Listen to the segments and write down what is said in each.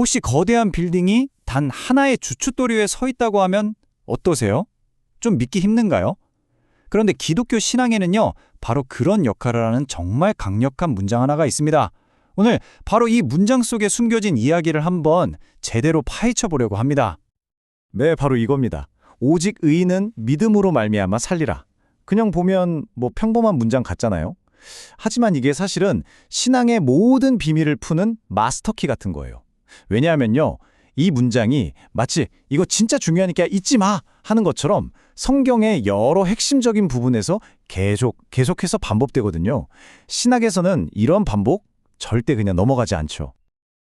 혹시 거대한 빌딩이 단 하나의 주춧돌 위에 서 있다고 하면 어떠세요? 좀 믿기 힘든가요? 그런데 기독교 신앙에는요, 바로 그런 역할을 하는 정말 강력한 문장 하나가 있습니다. 오늘 바로 이 문장 속에 숨겨진 이야기를 한번 제대로 파헤쳐 보려고 합니다. 네, 바로 이겁니다. 오직 의인은 믿음으로 말미암아 살리라. 그냥 보면 평범한 문장 같잖아요. 하지만 이게 사실은 신앙의 모든 비밀을 푸는 마스터키 같은 거예요. 왜냐하면요, 이 문장이 마치 이거 진짜 중요하니까 잊지 마 하는 것처럼 성경의 여러 핵심적인 부분에서 계속해서 반복되거든요. 신학에서는 이런 반복 절대 그냥 넘어가지 않죠.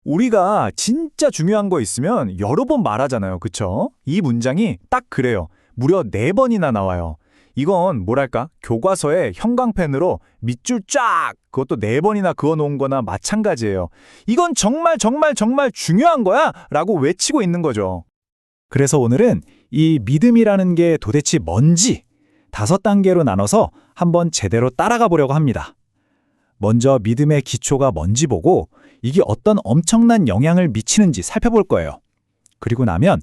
우리가 진짜 중요한 거 있으면 여러 번 말하잖아요. 그쵸? 이 문장이 딱 그래요. 무려 4번이나 나와요. 이건 뭐랄까? 교과서에 형광펜으로 밑줄 쫙 그것도 4번이나 그어놓은 거나 마찬가지예요. 이건 정말 중요한 거야! 라고 외치고 있는 거죠. 그래서 오늘은 이 믿음이라는 게 도대체 뭔지 5단계로 나눠서 한번 제대로 따라가 보려고 합니다. 먼저 믿음의 기초가 뭔지 보고 이게 어떤 엄청난 영향을 미치는지 살펴볼 거예요. 그리고 나면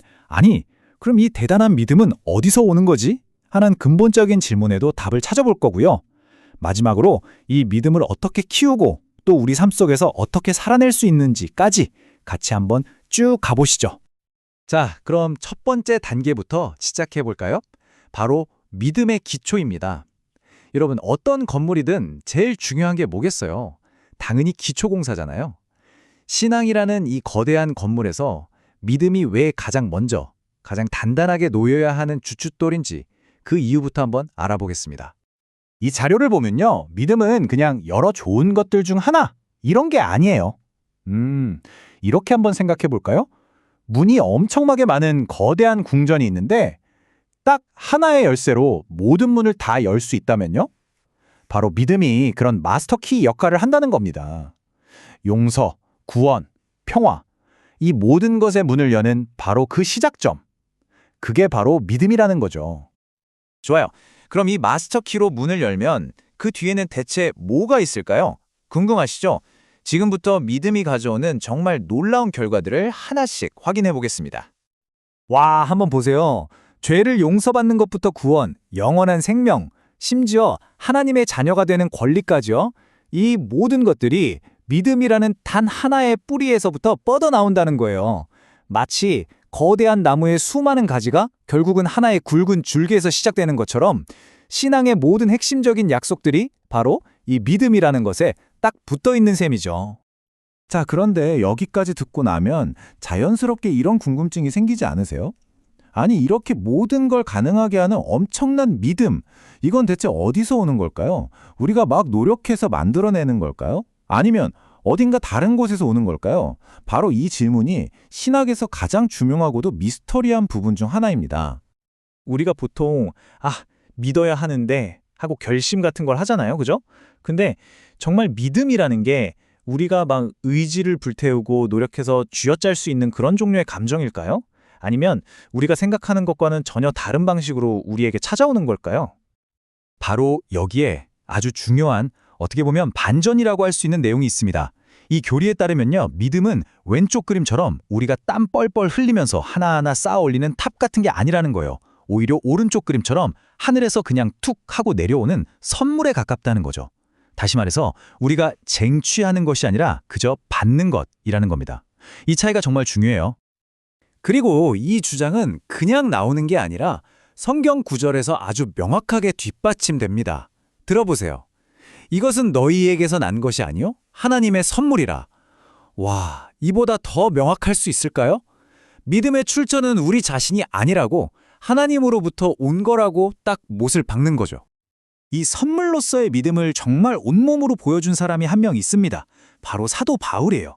그럼 이 대단한 믿음은 어디서 오는 거지? 하는 근본적인 질문에도 답을 찾아볼 거고요. 마지막으로 이 믿음을 어떻게 키우고 또 우리 삶 속에서 어떻게 살아낼 수 있는지까지 같이 한번 쭉 가보시죠. 자, 그럼 첫 번째 단계부터 시작해 볼까요? 바로 믿음의 기초입니다. 여러분, 어떤 건물이든 제일 중요한 게 뭐겠어요? 당연히 기초공사잖아요. 신앙이라는 이 거대한 건물에서 믿음이 왜 가장 단단하게 놓여야 하는 주춧돌인지 그 이유부터 한번 알아보겠습니다. 이 자료를 보면요, 믿음은 그냥 여러 좋은 것들 중 하나, 이런 게 아니에요. 이렇게 한번 생각해 볼까요? 문이 엄청나게 많은 거대한 궁전이 있는데 딱 하나의 열쇠로 모든 문을 다 열 수 있다면요? 바로 믿음이 그런 마스터키 역할을 한다는 겁니다. 용서, 구원, 평화, 이 모든 것의 문을 여는 바로 그 시작점. 그게 바로 믿음이라는 거죠. 좋아요. 그럼 이 마스터키로 문을 열면 그 뒤에는 대체 뭐가 있을까요? 궁금하시죠? 지금부터 믿음이 가져오는 정말 놀라운 결과들을 하나씩 확인해 보겠습니다. 와, 한번 보세요. 죄를 용서받는 것부터 구원, 영원한 생명, 심지어 하나님의 자녀가 되는 권리까지요. 이 모든 것들이 믿음이라는 단 하나의 뿌리에서부터 뻗어나온다는 거예요. 마치 거대한 나무의 수많은 가지가 결국은 하나의 굵은 줄기에서 시작되는 것처럼 신앙의 모든 핵심적인 약속들이 바로 이 믿음이라는 것에 딱 붙어 있는 셈이죠. 자, 그런데 여기까지 듣고 나면 자연스럽게 이런 궁금증이 생기지 않으세요? 아니, 이렇게 모든 걸 가능하게 하는 엄청난 믿음, 이건 대체 어디서 오는 걸까요? 우리가 막 노력해서 만들어내는 걸까요? 아니면 어딘가 다른 곳에서 오는 걸까요? 바로 이 질문이 신학에서 가장 중요하고도 미스터리한 부분 중 하나입니다. 우리가 보통 믿어야 하는데 하고 결심 같은 걸 하잖아요. 그죠? 근데 정말 믿음이라는 게 우리가 막 의지를 불태우고 노력해서 쥐어짤 수 있는 그런 종류의 감정일까요? 아니면 우리가 생각하는 것과는 전혀 다른 방식으로 우리에게 찾아오는 걸까요? 바로 여기에 아주 중요한 어떻게 보면 반전이라고 할 수 있는 내용이 있습니다. 이 교리에 따르면요, 믿음은 왼쪽 그림처럼 우리가 땀 뻘뻘 흘리면서 하나하나 쌓아 올리는 탑 같은 게 아니라는 거예요. 오히려 오른쪽 그림처럼 하늘에서 그냥 툭 하고 내려오는 선물에 가깝다는 거죠. 다시 말해서 우리가 쟁취하는 것이 아니라 그저 받는 것이라는 겁니다. 이 차이가 정말 중요해요. 그리고 이 주장은 그냥 나오는 게 아니라 성경 구절에서 아주 명확하게 뒷받침됩니다. 들어보세요. 이것은 너희에게서 난 것이 아니요 하나님의 선물이라. 와, 이보다 더 명확할 수 있을까요? 믿음의 출처는 우리 자신이 아니라고 하나님으로부터 온 거라고 딱 못을 박는 거죠. 이 선물로서의 믿음을 정말 온몸으로 보여준 사람이 한 명 있습니다. 바로 사도 바울이에요.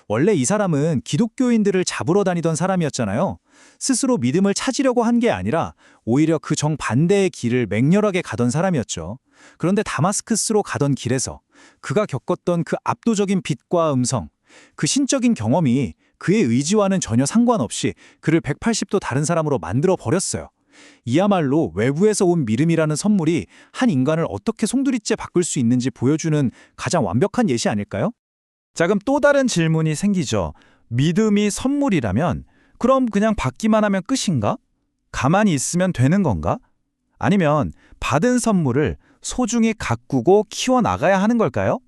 원래 이 사람은 기독교인들을 잡으러 다니던 사람이었잖아요. 스스로 믿음을 찾으려고 한 게 아니라 오히려 그 정반대의 길을 맹렬하게 가던 사람이었죠. 그런데 다마스크스로 가던 길에서 그가 겪었던 그 압도적인 빛과 음성, 그 신적인 경험이 그의 의지와는 전혀 상관없이 그를 180도 다른 사람으로 만들어 버렸어요. 이야말로 외부에서 온 믿음이라는 선물이 한 인간을 어떻게 송두리째 바꿀 수 있는지 보여주는 가장 완벽한 예시 아닐까요? 자, 그럼 또 다른 질문이 생기죠. 믿음이 선물이라면 그럼 그냥 받기만 하면 끝인가? 가만히 있으면 되는 건가? 아니면 받은 선물을 소중히 가꾸고 키워나가야 하는 걸까요?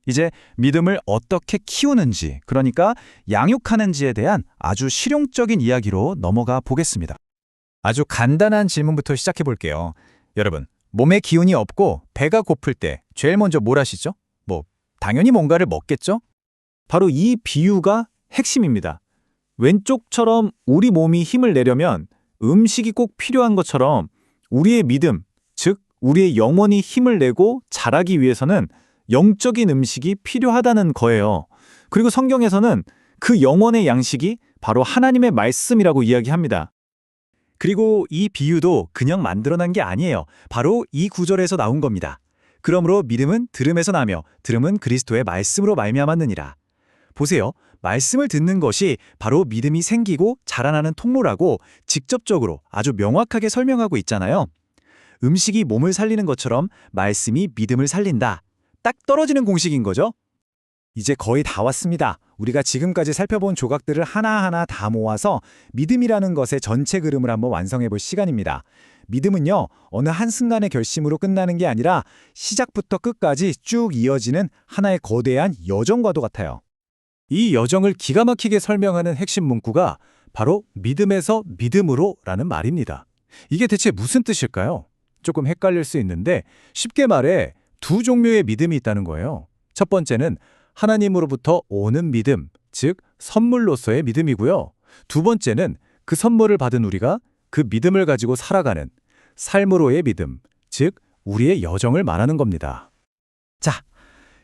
이제 믿음을 어떻게 키우는지, 그러니까 양육하는지에 대한 아주 실용적인 이야기로 넘어가 보겠습니다. 아주 간단한 질문부터 시작해 볼게요. 여러분, 몸에 기운이 없고 배가 고플 때 제일 먼저 뭘 하시죠? 당연히 뭔가를 먹겠죠? 바로 이 비유가 핵심입니다. 왼쪽처럼 우리 몸이 힘을 내려면 음식이 꼭 필요한 것처럼 우리의 믿음, 즉 우리의 영혼이 힘을 내고 자라기 위해서는 영적인 음식이 필요하다는 거예요. 그리고 성경에서는 그 영혼의 양식이 바로 하나님의 말씀이라고 이야기합니다. 그리고 이 비유도 그냥 만들어낸 게 아니에요. 바로 이 구절에서 나온 겁니다. 그러므로 믿음은 들음에서 나며 들음은 그리스도의 말씀으로 말미암았느니라. 보세요. 말씀을 듣는 것이 바로 믿음이 생기고 자라나는 통로라고 직접적으로 아주 명확하게 설명하고 있잖아요. 음식이 몸을 살리는 것처럼 말씀이 믿음을 살린다. 딱 떨어지는 공식인 거죠? 이제 거의 다 왔습니다. 우리가 지금까지 살펴본 조각들을 하나하나 다 모아서 믿음이라는 것의 전체 그림을 한번 완성해 볼 시간입니다. 믿음은요, 어느 한순간의 결심으로 끝나는 게 아니라 시작부터 끝까지 쭉 이어지는 하나의 거대한 여정과도 같아요. 이 여정을 기가 막히게 설명하는 핵심 문구가 바로 믿음에서 믿음으로라는 말입니다. 이게 대체 무슨 뜻일까요? 조금 헷갈릴 수 있는데 쉽게 말해 두 종류의 믿음이 있다는 거예요. 첫 번째는 하나님으로부터 오는 믿음, 즉 선물로서의 믿음이고요. 두 번째는 그 선물을 받은 우리가 그 믿음을 가지고 살아가는 삶으로의 믿음, 즉 우리의 여정을 말하는 겁니다. 자,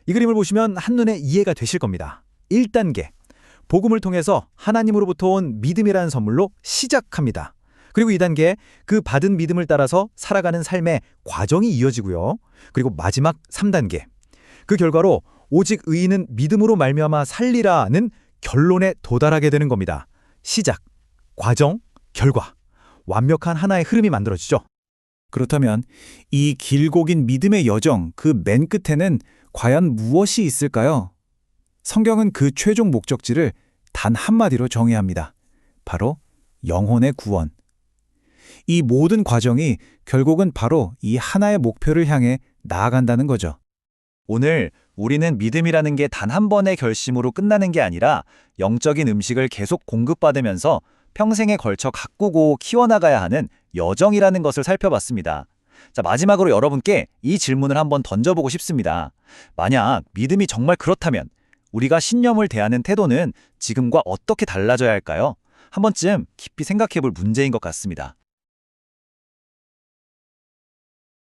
이 그림을 보시면 한눈에 이해가 되실 겁니다. 1단계, 복음을 통해서 하나님으로부터 온 믿음이라는 선물로 시작합니다. 그리고 2단계, 그 받은 믿음을 따라서 살아가는 삶의 과정이 이어지고요. 그리고 마지막 3단계, 그 결과로 오직 의인은 믿음으로 말미암아 살리라는 결론에 도달하게 되는 겁니다. 시작, 과정, 결과. 완벽한 하나의 흐름이 만들어지죠. 그렇다면 이 길고 긴 믿음의 여정, 그 맨 끝에는 과연 무엇이 있을까요? 성경은 그 최종 목적지를 단 한마디로 정의합니다. 바로 영혼의 구원. 이 모든 과정이 결국은 바로 이 하나의 목표를 향해 나아간다는 거죠. 오늘 우리는 믿음이라는 게 단 한 번의 결심으로 끝나는 게 아니라 영적인 음식을 계속 공급받으면서 평생에 걸쳐 가꾸고 키워나가야 하는 여정이라는 것을 살펴봤습니다. 자, 마지막으로 여러분께 이 질문을 한번 던져보고 싶습니다. 만약 믿음이 정말 그렇다면 우리가 신념을 대하는 태도는 지금과 어떻게 달라져야 할까요? 한 번쯤 깊이 생각해 볼 문제인 것 같습니다.